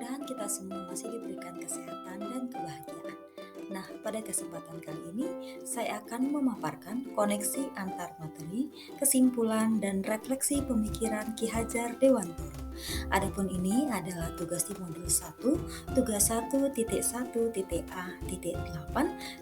Mudah-mudahan kita semua masih diberikan kesehatan dan kebahagiaan. Nah, pada kesempatan kali ini saya akan memaparkan koneksi antar materi, kesimpulan, dan refleksi pemikiran Ki Hajar Dewantara. Adapun ini adalah tugas di modul 1, tugas 1.1.A.8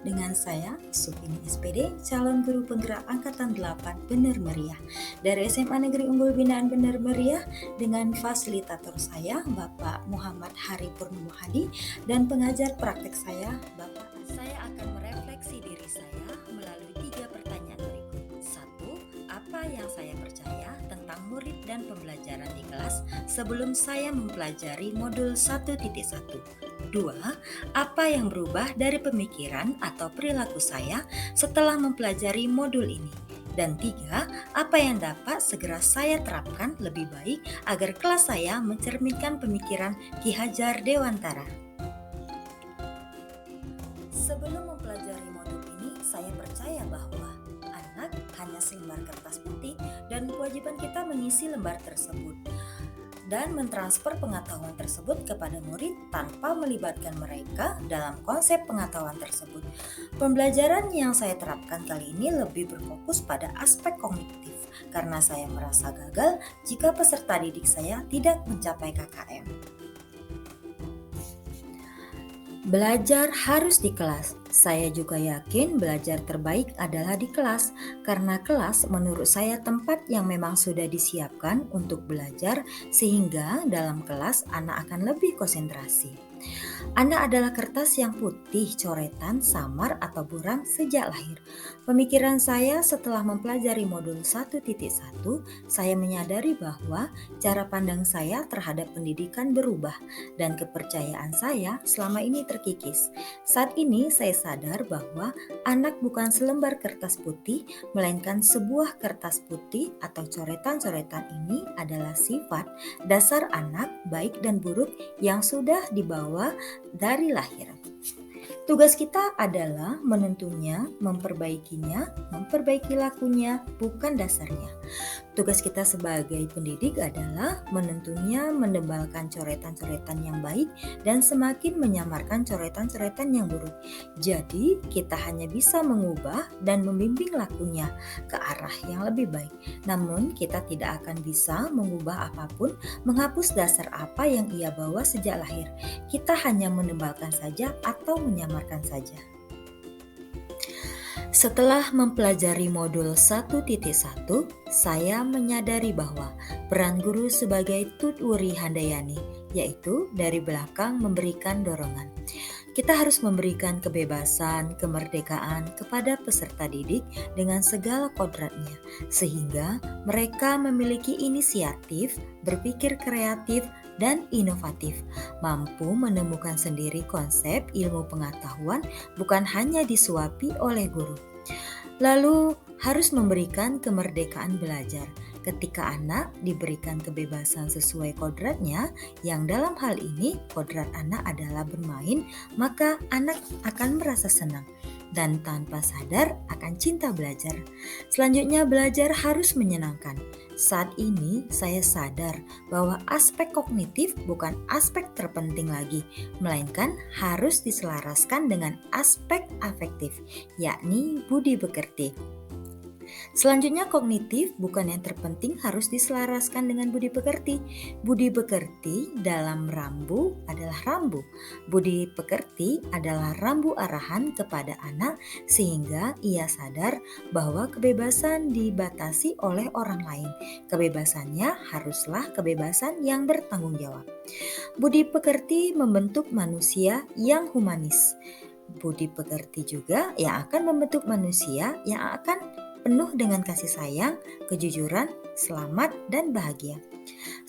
dengan saya, Supini SPD, calon guru penggerak Angkatan 8 Bener Meriah dari SMA Negeri Unggul Binaan Bener Meriah dengan fasilitator saya, Bapak Muhammad Hari Purnomo Hadi, dan pengajar praktek saya, Bapak. Saya akan merefleksi diri saya melalui 3 pertanyaan berikut. 1. Apa yang saya percaya tentang murid dan pembelajaran di kelas sebelum saya mempelajari modul 1.1? 2. Apa yang berubah dari pemikiran atau perilaku saya setelah mempelajari modul ini? Dan 3. Apa yang dapat segera saya terapkan lebih baik agar kelas saya mencerminkan pemikiran Ki Hajar Dewantara? Sebelum mempelajari modul ini, saya percaya bahwa anak hanya selembar kertas putih dan kewajiban kita mengisi lembar tersebut dan mentransfer pengetahuan tersebut kepada murid tanpa melibatkan mereka dalam konsep pengetahuan tersebut. Pembelajaran yang saya terapkan kali ini lebih berfokus pada aspek kognitif karena saya merasa gagal jika peserta didik saya tidak mencapai KKM. Belajar harus di kelas. Saya juga yakin belajar terbaik adalah di kelas, karena kelas menurut saya tempat yang memang sudah disiapkan untuk belajar, sehingga dalam kelas anak akan lebih konsentrasi. Anak adalah kertas yang putih, coretan, samar, atau buram sejak lahir. Pemikiran saya setelah mempelajari modul 1.1, saya menyadari bahwa cara pandang saya terhadap pendidikan berubah dan kepercayaan saya selama ini terkikis. Saat ini saya sadar bahwa anak bukan selembar kertas putih, melainkan sebuah kertas putih atau coretan-coretan ini adalah sifat dasar anak baik dan buruk yang sudah dibawa dari lahir. Tugas kita adalah menentunya, memperbaikinya, memperbaiki lakunya, bukan dasarnya. Tugas kita sebagai pendidik adalah menentunya, menebalkan coretan-coretan yang baik dan semakin menyamarkan coretan-coretan yang buruk. Jadi, kita hanya bisa mengubah dan membimbing lakunya ke arah yang lebih baik. Namun, kita tidak akan bisa mengubah apapun, menghapus dasar apa yang ia bawa sejak lahir. Kita hanya menebalkan saja atau menyamarkan saja. Setelah mempelajari modul 1.1, saya menyadari bahwa peran guru sebagai tutwuri handayani, yaitu dari belakang memberikan dorongan. Kita harus memberikan kebebasan, kemerdekaan kepada peserta didik dengan segala kodratnya, sehingga mereka memiliki inisiatif, berpikir kreatif, dan inovatif, mampu menemukan sendiri konsep ilmu pengetahuan bukan hanya disuapi oleh guru. Lalu harus memberikan kemerdekaan belajar. Ketika anak diberikan kebebasan sesuai kodratnya, yang dalam hal ini kodrat anak adalah bermain, maka anak akan merasa senang dan tanpa sadar akan cinta belajar. Selanjutnya, belajar harus menyenangkan. Saat ini saya sadar bahwa aspek kognitif bukan aspek terpenting lagi, melainkan harus diselaraskan dengan aspek afektif, yakni budi pekerti. Selanjutnya, kognitif bukan yang terpenting harus diselaraskan dengan budi pekerti. Budi pekerti dalam rambu adalah rambu. Budi pekerti adalah rambu arahan kepada anak sehingga ia sadar bahwa kebebasan dibatasi oleh orang lain. Kebebasannya haruslah kebebasan yang bertanggung jawab. Budi pekerti membentuk manusia yang humanis. Budi pekerti juga yang akan membentuk manusia yang akan penuh dengan kasih sayang, kejujuran, selamat, dan bahagia.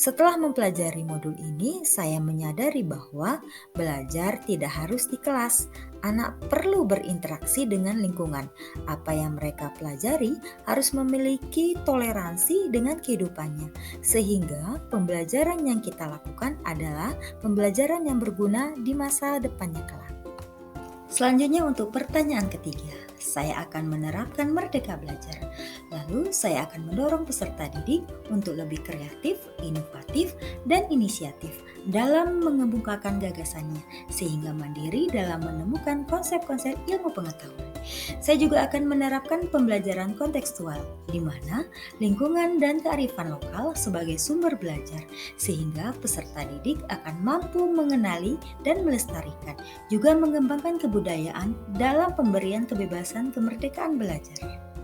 Setelah mempelajari modul ini, saya menyadari bahwa belajar tidak harus di kelas. Anak perlu berinteraksi dengan lingkungan. Apa yang mereka pelajari harus memiliki toleransi dengan kehidupannya, sehingga pembelajaran yang kita lakukan adalah pembelajaran yang berguna di masa depannya kelak. Selanjutnya untuk pertanyaan ketiga, saya akan menerapkan merdeka belajar. Lalu saya akan mendorong peserta didik untuk lebih kreatif, inovatif, dan inisiatif dalam mengemukakan gagasannya, sehingga mandiri dalam menemukan konsep-konsep ilmu pengetahuan. Saya juga akan menerapkan pembelajaran kontekstual, di mana lingkungan dan kearifan lokal sebagai sumber belajar, sehingga peserta didik akan mampu mengenali dan melestarikan, juga mengembangkan kebudayaan dalam pemberian kebebasan kemerdekaan belajar.